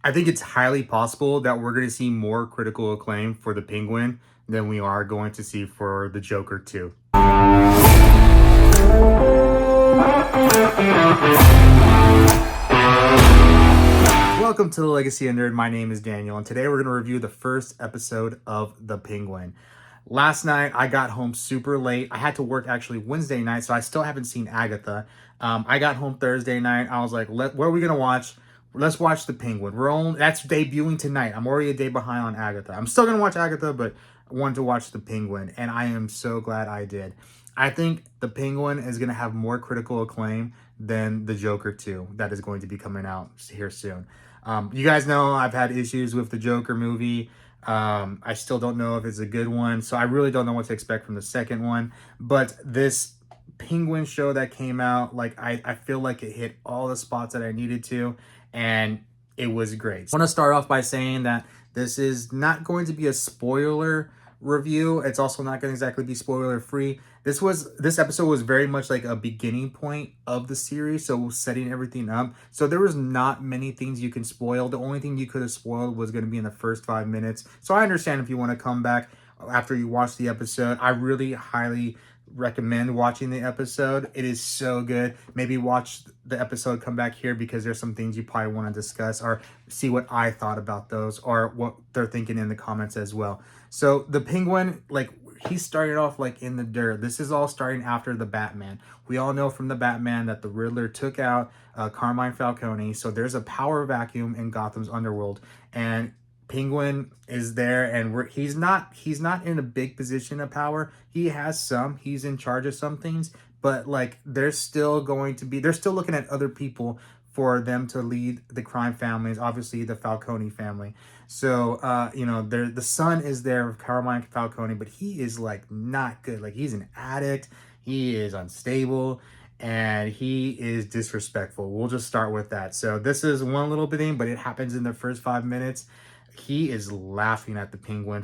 I think it's highly possible that we're going to see more critical acclaim for the Penguin than we are going to see for the Joker 2. Welcome to the Legacy of Nerd. My name is Daniel, and today we're going to review the first episode of The Penguin. Last night, I got home super late. I had to work actually Wednesday night, so I still haven't seen Agatha. I got home Thursday night. I was like, what are we going to watch? Let's watch The Penguin. That's debuting tonight. I'm already a day behind on Agatha. I'm still going to watch Agatha, but I wanted to watch The Penguin, and I am so glad I did. I think The Penguin is going to have more critical acclaim than The Joker 2 that is going to be coming out here soon. You guys know I've had issues with the Joker movie. I still don't know if it's a good one, so I really don't know what to expect from the second one. But this Penguin show that came out, like I feel like it hit all the spots that I needed to, and it was great. I want to start off by saying that this is not going to be a spoiler review. It's also not going to exactly be spoiler free. This episode was very much like a beginning point of the series, so setting everything up. So there was not many things you can spoil. The only thing you could have spoiled was going to be in the first 5 minutes. So I understand if you want to come back after you watch the episode. I really highly recommend watching the episode. It is so good. Maybe watch the episode, come back here, because there's some things you probably want to discuss or see what I thought about those or what they're thinking in the comments as well. So the Penguin, like, he started off like in the dirt. This is all starting after the Batman. We all know from the Batman that the Riddler took out Carmine Falcone. So there's a power vacuum in Gotham's underworld, and Penguin is there, and he's not in a big position of power. He has some. He's in charge of some things, but like they're still looking at other people for them to lead the crime families, obviously the Falcone family. So, the son is there of Carmine Falcone, but he is like not good. Like he's an addict. He is unstable, and he is disrespectful. We'll just start with that. So this is one little thing, but it happens in the first 5 minutes. He is laughing at the Penguin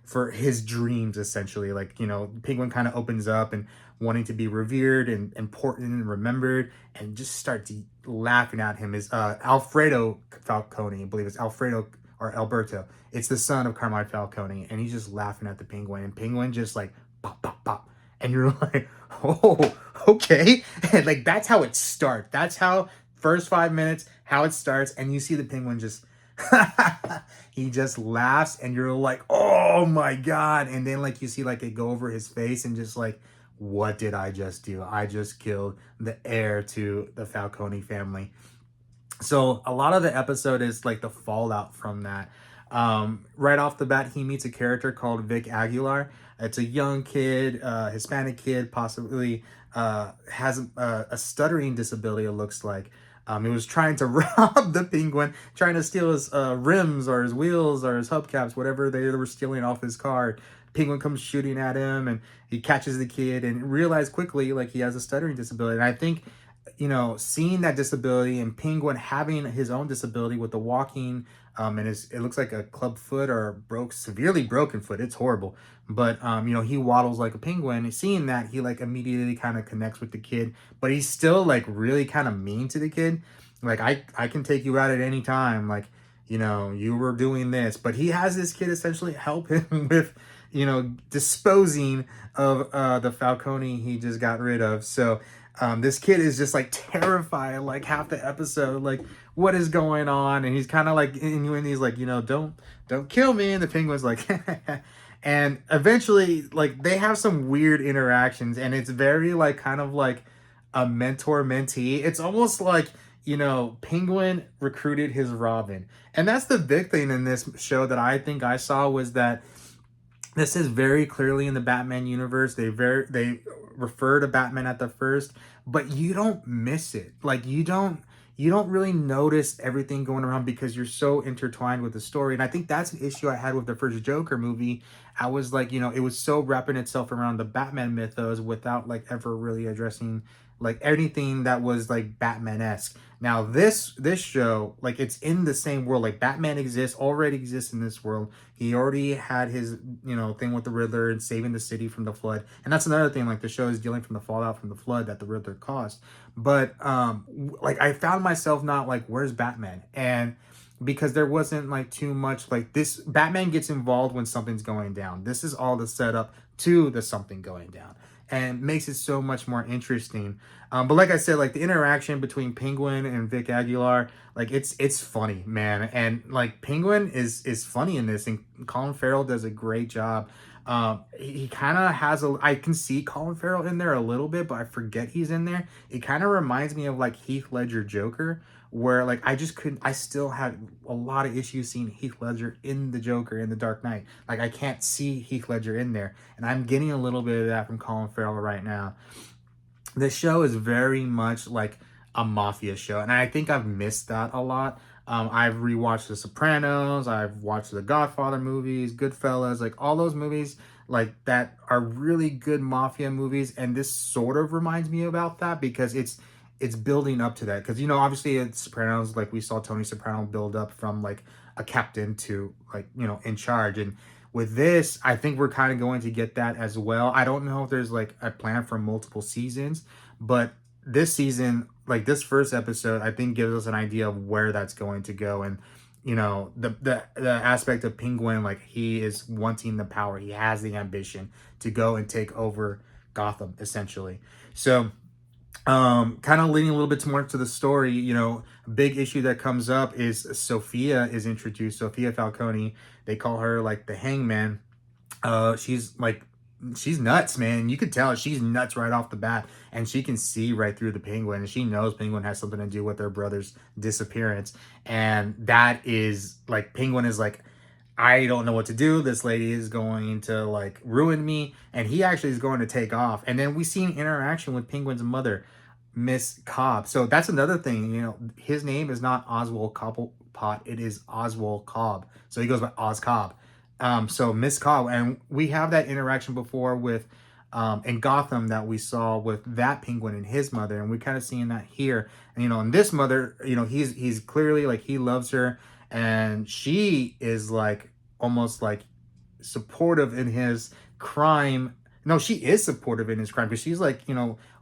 for his dreams, essentially. Like, Penguin kind of opens up and wanting to be revered and important and remembered, and just starts laughing at him is Alfredo Falcone. I believe it's Alfredo or Alberto. It's the son of Carmine Falcone, and he's just laughing at the Penguin, and Penguin just like pop, pop, pop. And you're like, oh, okay. And like, that's how it starts. That's how first 5 minutes, how it starts. And you see the Penguin just, he just laughs, and you're like, oh my God. And then like, you see like it go over his face, and just like, what did I just do? I just killed the heir to the Falcone family. So a lot of the episode is like the fallout from that. Right off the bat, he meets a character called Vic Aguilar. It's a young kid, Hispanic kid, possibly has a stuttering disability, it looks like. He was trying to rob the Penguin, trying to steal his rims or his wheels or his hubcaps, whatever they were stealing off his car. Penguin comes shooting at him, and he catches the kid and realizes quickly like he has a stuttering disability. And I think, seeing that disability and Penguin having his own disability with the walking, and it looks like a club foot or severely broken foot. It's horrible. But, he waddles like a penguin. And seeing that, he like immediately kind of connects with the kid, but he's still like really kind of mean to the kid. Like, I can take you out at any time. Like, you were doing this, but he has this kid essentially help him with, disposing of the Falcone he just got rid of. So this kid is just like terrified, like half the episode, like what is going on? And he's kind of like he's like, don't kill me. And the Penguin's like, and eventually like they have some weird interactions, and it's very like kind of like a mentor mentee. It's almost like, Penguin recruited his Robin. And that's the big thing in this show that I think I saw, was that this is very clearly in the Batman universe. They refer to Batman at the first, but you don't miss it. Like you don't really notice everything going around because you're so intertwined with the story. And I think that's an issue I had with the first Joker movie. I was like, it was so wrapping itself around the Batman mythos without like ever really addressing like anything that was like Batman-esque. Now this show, like it's in the same world. Like Batman already exists in this world. He already had his, thing with the Riddler and saving the city from the flood. And that's another thing, like the show is dealing from the fallout from the flood that the Riddler caused. But like I found myself not like, where's Batman? And because there wasn't like too much like this, Batman gets involved when something's going down. This is all the setup to the something going down, and makes it so much more interesting. But like I said, like the interaction between Penguin and Vic Aguilar, like it's funny, man. And like Penguin is funny in this, and Colin Farrell does a great job. He kind of has I can see Colin Farrell in there a little bit, but I forget he's in there. It kind of reminds me of like Heath Ledger Joker, where like I still had a lot of issues seeing Heath Ledger in the Joker in the Dark Knight. Like I can't see Heath Ledger in there, and I'm getting a little bit of that from Colin Farrell right now. This show is very much like a mafia show, and I think I've missed that a lot. I've rewatched The Sopranos, I've watched the Godfather movies, Goodfellas, like all those movies like that are really good mafia movies, and this sort of reminds me about that because it's building up to that. Because obviously in Sopranos, like we saw Tony Soprano build up from like a captain to like in charge, and with this, I think we're kind of going to get that as well. I don't know if there's like a plan for multiple seasons, but this season, like this first episode, I think gives us an idea of where that's going to go. And the aspect of Penguin, like he is wanting the power, he has the ambition to go and take over Gotham essentially. So kind of leading a little bit more to the story, a big issue that comes up is Sophia is introduced. Sophia Falcone, they call her like the Hangman. She's nuts, man. You could tell she's nuts right off the bat, and she can see right through the Penguin, and she knows Penguin has something to do with their brother's disappearance. And that is like, Penguin is like, I don't know what to do. This lady is going to like ruin me. And he actually is going to take off. And then we see an interaction with Penguin's mother, Miss Cobb. So that's another thing, his name is not Oswald Cobblepot. It is Oswald Cobb. So he goes by Oz Cobb. So Miss Cobb. And we have that interaction before with, in Gotham that we saw with that Penguin and his mother. And we're kind of seeing that here. And, and this mother, he's clearly like, he loves her. And she is like almost like supportive in his crime. No, she is supportive in his crime, because she's like,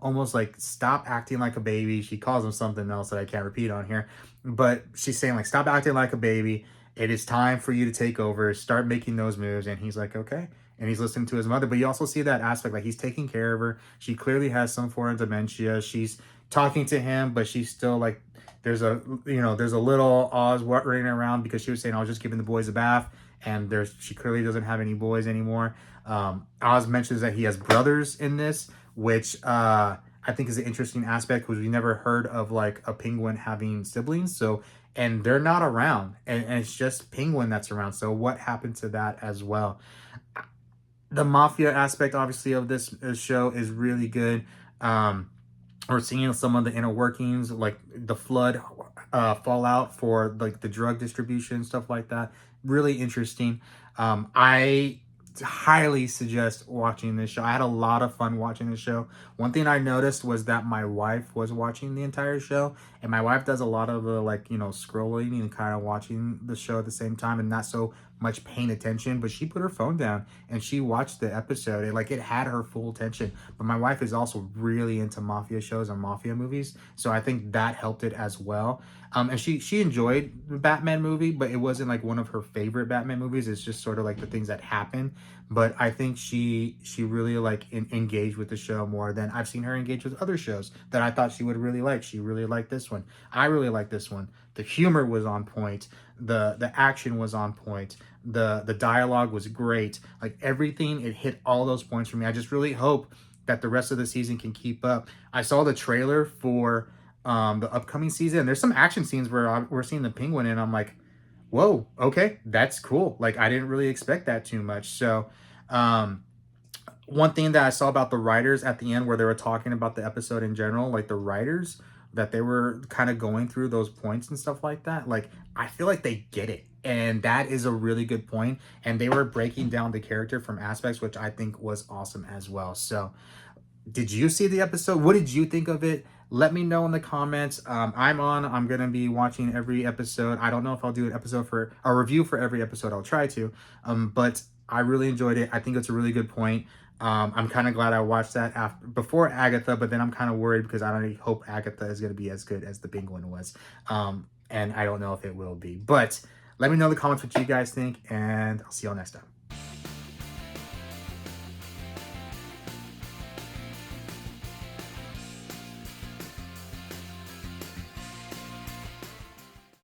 almost like, stop acting like a baby. She calls him something else that I can't repeat on here, but she's saying like, stop acting like a baby. It is time for you to take over, start making those moves. And he's like, okay. And he's listening to his mother, but you also see that aspect, like he's taking care of her. She clearly has some form of dementia. She's talking to him, but she's still like, there's a little Oz running around, because she was saying, I was just giving the boys a bath, and she clearly doesn't have any boys anymore. Oz mentions that he has brothers in this, which I think is an interesting aspect, because we never heard of like a Penguin having siblings. So, and they're not around, and it's just Penguin that's around. So what happened to that as well? The mafia aspect, obviously, of this show is really good. We're seeing some of the inner workings, like the flood fallout for like the drug distribution, stuff like that. Really interesting. I highly suggest watching this show. I had a lot of fun watching this show. One thing I noticed was that my wife was watching the entire show, and my wife does a lot of the like, scrolling and kind of watching the show at the same time, and not so much paying attention, but she put her phone down and she watched the episode. It had her full attention. But my wife is also really into mafia shows and mafia movies, so I think that helped it as well. And she enjoyed the Batman movie, but it wasn't like one of her favorite Batman movies. It's just sort of like the things that happen. But I think she really like engaged with the show more than I've seen her engage with other shows that I thought she would really like. She really liked this one. I really liked this one. The humor was on point. The action was on point. The dialogue was great. Like everything, it hit all those points for me. I just really hope that the rest of the season can keep up. I saw the trailer for the upcoming season. There's some action scenes where we're seeing the Penguin, and I'm like, whoa, okay, that's cool. Like I didn't really expect that too much. So one thing that I saw about the writers at the end, where they were talking about the episode in general, like the writers, that they were kind of going through those points and stuff like that. Like I feel like they get it, and that is a really good point. And they were breaking down the character from aspects, which I think was awesome as well. So Did you see the episode? What did you think of it? Let me know in the comments. I'm gonna be watching every episode. I don't know if I'll do an episode for a review for every episode. I'll try to. But I really enjoyed it. I think it's a really good point. I'm kind of glad I watched that after before Agatha, but then I'm kind of worried because I don't hope Agatha is gonna be as good as the Penguin was. And I don't know if it will be. But let me know in the comments what you guys think, and I'll see y'all next time.